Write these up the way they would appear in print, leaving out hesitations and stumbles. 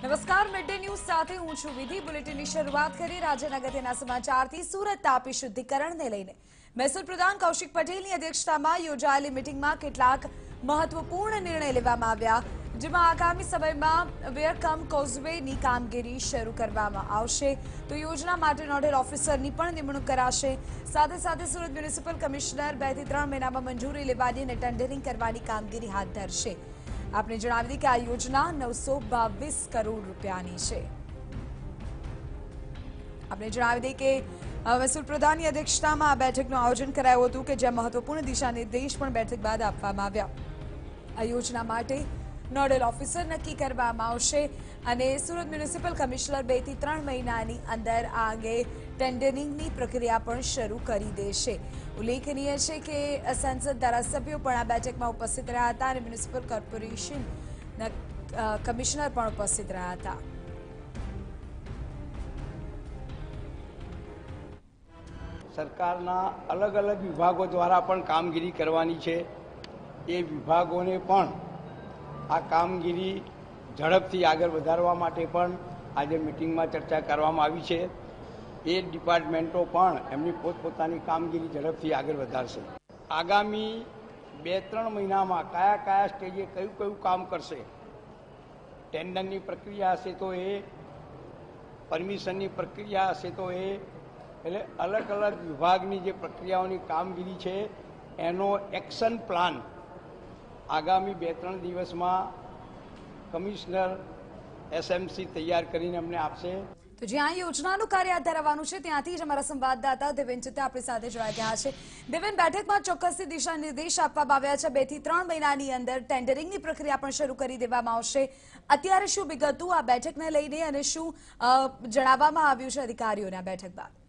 નમસ્કાર, mid day news સાથે હું છું વિધિ। બુલેટિનની શરૂઆત કરી રાજ્યના અગત્યના સમાચારથી। સુરત તાપી શુદ્ધિકરણને લઈને મહેસૂલ પ્રધાન કૌશિક પટેલની અધ્યક્ષતામાં યોજાયેલી મીટિંગમાં કેટલાક મહત્વપૂર્ણ નિર્ણય લેવામાં આવ્યા, જેમાં આગામી સમયમાં વેરકમ કોઝવેની કામગીરી શરૂ કરવામાં આવશે તો યોજના માટે નોડલ ઓફિસરની પણ નિમણૂક કરાશે। સાથે સાથે સુરત મ્યુનિસિપલ કમિશનર 2 થી 3 મહિનામાં મંજૂરી લેવાની અને ટેન્ડરિંગ કરવાની કામગીરી હાથ ધરશે। आपने जणावी दी कि आ योजना 922 करोड़ રૂપિયાની છે। आपने जणावी दी कि મહેસૂલ પ્રધાનની અધ્યક્ષતામાં આ બેઠકનું આયોજન કરાયું હતું કે જ્યાં મહત્વપૂર્ણ દિશા નિર્દેશ પણ બેઠક બાદ આપવામાં આવ્યા। આ યોજના માટે નોડલ ઓફિસર નક્કી કરવામાં આવશે અને સુરત મ્યુનિસિપલ કમિશનર 2 થી 3 મહિનાની અંદર આ અંગે ટેન્ડરિંગની પ્રક્રિયા પણ શરૂ કરી દેશે। ઉલ્લેખનીય છે કે સંસદ ધારાસભ્યો પણ આ બેઠકમાં ઉપસ્થિત રહ્યા હતા અને મ્યુનિસિપલ કોર્પોરેશનના કમિશનર પણ ઉપસ્થિત રહ્યા હતા। સરકારના અલગ અલગ વિભાગો દ્વારા પણ કામગીરી કરવાની છે। એ વિભાગોને પણ આ કામગીરી ઝડપથી આગળ વધારવા માટે પણ આજે મિટિંગમાં ચર્ચા કરવામાં આવી છે। એ ડિપાર્ટમેન્ટો પણ એમની પોતપોતાની કામગીરી ઝડપથી આગળ વધારશે। આગામી 2-3 મહિનામાં કયા સ્ટેજે કયું કામ કરશે, ટેન્ડરની પ્રક્રિયા હશે તો એ, પરમિશનની પ્રક્રિયા હશે તો એ, એટલે અલગ અલગ વિભાગની જે પ્રક્રિયાઓની કામગીરી છે એનો એક્શન પ્લાન આગામી 2-3 દિવસમાં કમિશનર એસએમસી તૈયાર કરીને અમને આપશે। તો જ્યાં યોજનાનું કાર્ય હાથ ધરવાનું છે ત્યાંથી જ અમારા સંવાદદાતા દેવેન ચિત્તા આપણી સાથે જોડાઈ ગયા છે। દેવેન, બેઠકમાં ચોક્કસથી દિશા નિર્દેશ આપવામાં આવ્યા છે। 2 થી 3 મહિનાની અંદર ટેન્ડરિંગની પ્રક્રિયા પણ શરૂ કરી દેવામાં આવશે। અત્યારે શું વિગતો આ બેઠકને લઈને અને શું જણાવવામાં આવ્યું છે અધિકારીઓને આ બેઠક બાદ?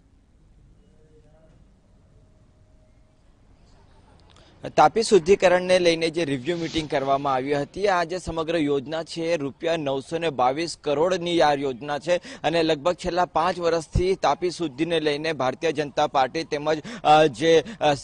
તાપી શુદ્ધિકરણને લઈને જે રિવ્યુ મીટિંગ કરવામાં આવી હતી, આ જે સમગ્ર યોજના છે રૂપિયા 922 કરોડની આ યોજના છે અને લગભગ છેલ્લા 5 વર્ષથી તાપી શુદ્ધિને લઈને ભારતીય જનતા પાર્ટી તેમજ જે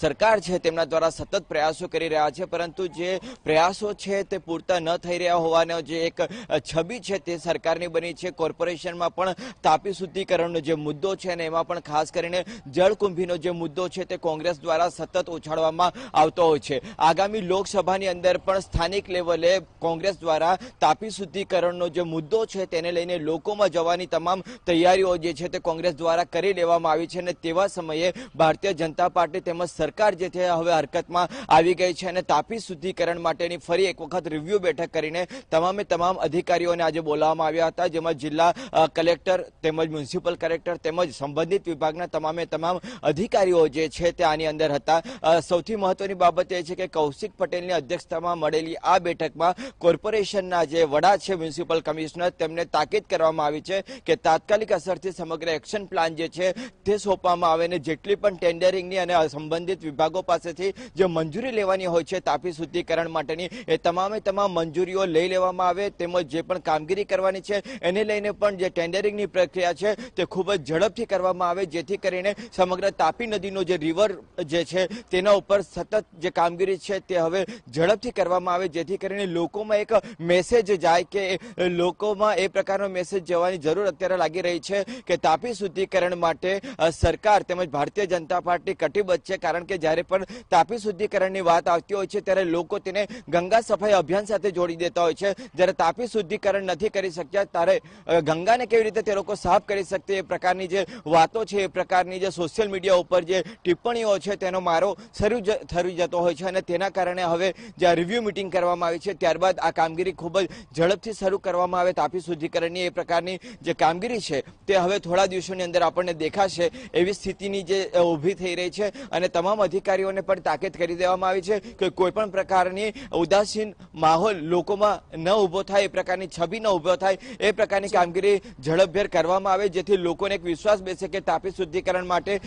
સરકાર છે તેમના દ્વારા સતત પ્રયાસો કરી રહ્યા છે, પરંતુ જે પ્રયાસો છે તે પૂરતા ન થઈ રહ્યા હોવાનો જે એક છબી છે તે સરકારની બની છે। કોર્પોરેશનમાં પણ તાપી શુદ્ધિકરણનો જે મુદ્દો છે અને એમાં પણ ખાસ કરીને જળકુંભીનો જે મુદ્દો છે તે કોંગ્રેસ દ્વારા સતત ઉછાળવામાં આવતો છે। આગામી લોકસભાની અંદર પણ સ્થાનિક લેવલે કોંગ્રેસ દ્વારા તાપી શુદ્ધિકરણનો જે મુદ્દો છે તેને લઈને લોકોમાં જવાની તમામ તૈયારીઓ જે છે તે કોંગ્રેસ દ્વારા કરી લેવામાં આવી છે અને તેવા સમયે ભારતીય જનતા પાર્ટી તેમજ સરકાર જે છે હવે હરકતમાં આવી ગઈ છે અને તાપી શુદ્ધિકરણ માટેની ફરી એક વખત રિવ્યુ બેઠક કરીને તમામ અધિકારીઓને આજે બોલાવવામાં આવ્યા હતા, જેમાં જિલ્લા કલેક્ટર તેમજ મ્યુનિસિપલ કલેક્ટર તેમજ સંબંધિત વિભાગના તમામ અધિકારીઓ જે છે તે આની અંદર હતા। સૌથી મહત્વની બાબત એ છે કે કૌશિક પટેલની અધ્યક્ષતામાં મળેલી આ બેઠકમાં કોર્પોરેશનના જે વડા છે મ્યુનિસિપલ કમિશનર તેમને તાકીદ કરવામાં આવી છે કે તાત્કાલિક અસરથી સમગ્ર એક્શન પ્લાન જે છે તે સોંપવામાં આવે અને જેટલી પણ ટેન્ડરિંગની અને સંબંધિત વિભાગો પાસેથી જે મંજૂરી લેવાની હોય છે તાપી શુદ્ધિકરણ માટેની એ તમામ મંજૂરીઓ લઈ લેવામાં આવે, તેમજ જે પણ કામગીરી કરવાની છે એને લઈને પણ જે ટેન્ડરિંગની પ્રક્રિયા છે તે ખૂબ જ ઝડપથી કરવામાં આવે, જેથી કરીને સમગ્ર તાપી નદીનો જે રિવર જે છે તેના ઉપર સતત જે કામગીરી છે તે હવે ઝડપથી કરવામાં આવે, જેથી કરીને લોકોમાં એક મેસેજ જાય કે લોકોમાં એ પ્રકારનો મેસેજ જવાની જરૂર અત્યારે લાગી રહી છે કે તાપી શુદ્ધિકરણ માટે સરકાર તેમજ ભારતીય જનતા પાર્ટી કટિબદ્ધ છે। કારણ કે જ્યારે પણ તાપી શુદ્ધિકરણની વાત આવતી હોય છે ત્યારે લોકો તેને ગંગા સફાઈ અભિયાન સાથે જોડી દેતા હોય છે। જ્યારે તાપી શુદ્ધિકરણ નથી કરી શક્યા ત્યારે ગંગાને કેવી રીતે તે લોકો સાફ કરી શકશે એ પ્રકારની જે વાતો છે, એ પ્રકારની જે સોશિયલ મીડિયા ઉપર જે ટિપ્પણીઓ છે તેનો મારો થઈ જતો હોય છે અને તેના કારણે હવે જે રિવ્યુ મીટિંગ કરવામાં આવી છે ત્યારબાદ આ કામગીરી ખૂબ જ ઝડપથી શરૂ કરવામાં આવે। તાપી શુદ્ધિકરણની એ પ્રકારની જે કામગીરી છે તે હવે થોડા દિવસોની અંદર આપણને દેખાશે એવી સ્થિતિની જે ઊભી થઈ રહી છે અને તમામ અધિકારીઓને પણ તાકીદ કરી દેવામાં આવી છે કે કોઈ પણ પ્રકારની ઉદાસીન માહોલ લોકોમાં ન ઊભો થાય, એ પ્રકારની છબી ન ઊભો થાય, એ પ્રકારની કામગીરી ઝડપભેર કરવામાં આવે, જેથી લોકોને એક વિશ્વાસ બેસે કે તાપી શુદ્ધિકરણ માટે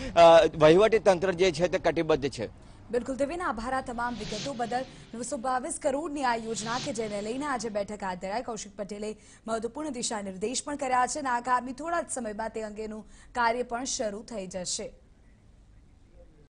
વહીવટી તંત્ર જે છે તે કટિબદ્ધ છે। બિલકુલ દેવેન, આભાર આ તમામ વિગતો બદલ। 922 કરોડની આ યોજના કે જેને લઈને આજે બેઠક હાથ ધરાઈ, કૌશિક પટેલે મહત્વપૂર્ણ દિશા નિર્દેશ પણ કર્યા છે અને આગામી થોડા જ સમયમાં તે અંગેનું કાર્ય પણ શરૂ થઈ જશે।